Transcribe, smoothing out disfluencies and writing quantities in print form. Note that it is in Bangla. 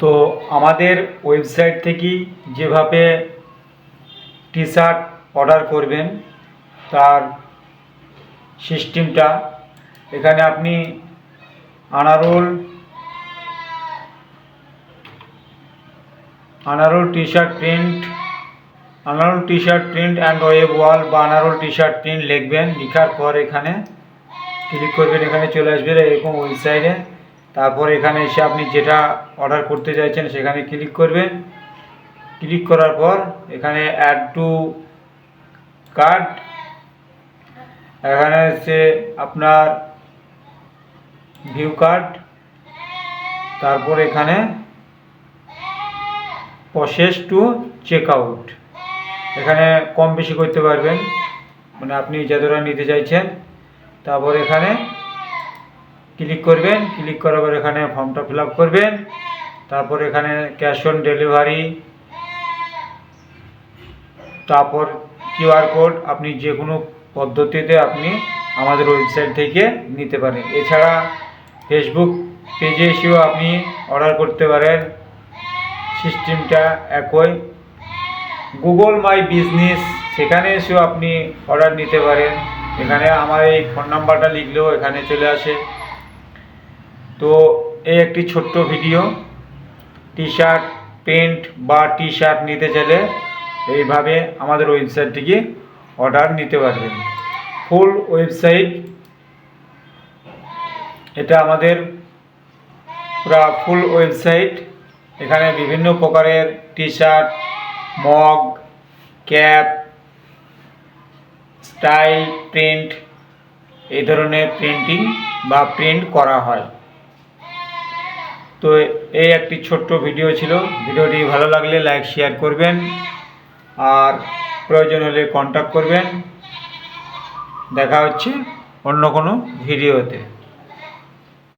তো আমাদের ওয়েবসাইট থেকে যেভাবে টি শার্ট অর্ডার করবেন তার সিস্টেমটা এখানে আপনি Anarul T shirt print and web wall বা আনারুল টি শার্ট প্রিন্ট লিখবেন। লেখার পর এখানে ক্লিক করবেন, এখানে চলে আসবে এরকম ওয়েবসাইটে। তারপর এখানে এসে আপনি যেটা অর্ডার করতে চাইছেন সেখানে ক্লিক করবেন। ক্লিক করার পর এখানে অ্যাড টু কার্ট, এখানে হচ্ছে আপনার ভিউ কার্ট, তারপর এখানে প্রসেস টু চেক আউট, এখানে কম বেশি করতে পারবেন, মানে আপনি যতটা নিতে চাইছেন। তারপর এখানে ক্লিক করবেন, ক্লিক করার পর এখানে ফর্মটা ফিল আপ করবেন। তারপর এখানে ক্যাশ অন ডেলিভারি, তারপর কিউআর কোড, আপনি যে কোনো পদ্ধতিতে আপনি আমাদের ওয়েবসাইট থেকে নিতে পারেন। এছাড়া ফেসবুক পেজে এসেও আপনি অর্ডার করতে পারেন, সিস্টেমটা একই। গুগল মাই বিজনেস, সেখানে এসেও আপনি অর্ডার নিতে পারেন। এখানে আমার এই ফোন নাম্বারটা লিখলেও এখানে চলে আসে। তো এই একটি ছোট্ট ভিডিও, টি শার্ট প্যান্ট বা টি শার্ট নিতে চাইলে এইভাবে আমাদের ওয়েবসাইট থেকে অর্ডার নিতে পারবেন। ফুল ওয়েবসাইট, এটা আমাদের পুরো ফুল ওয়েবসাইট। এখানে বিভিন্ন প্রকারের T shirt, mug, cap, style print, এই ধরনের প্রিন্টিং বা প্রিন্ট করা হয়। তো এই একটি ছোট্ট ভিডিও ছিল। ভিডিওটি ভালো লাগলে লাইক শেয়ার করবেন, আর প্রয়োজন হলে কন্ট্যাক্ট করবেন। দেখা হচ্ছে অন্য কোনো ভিডিওতে।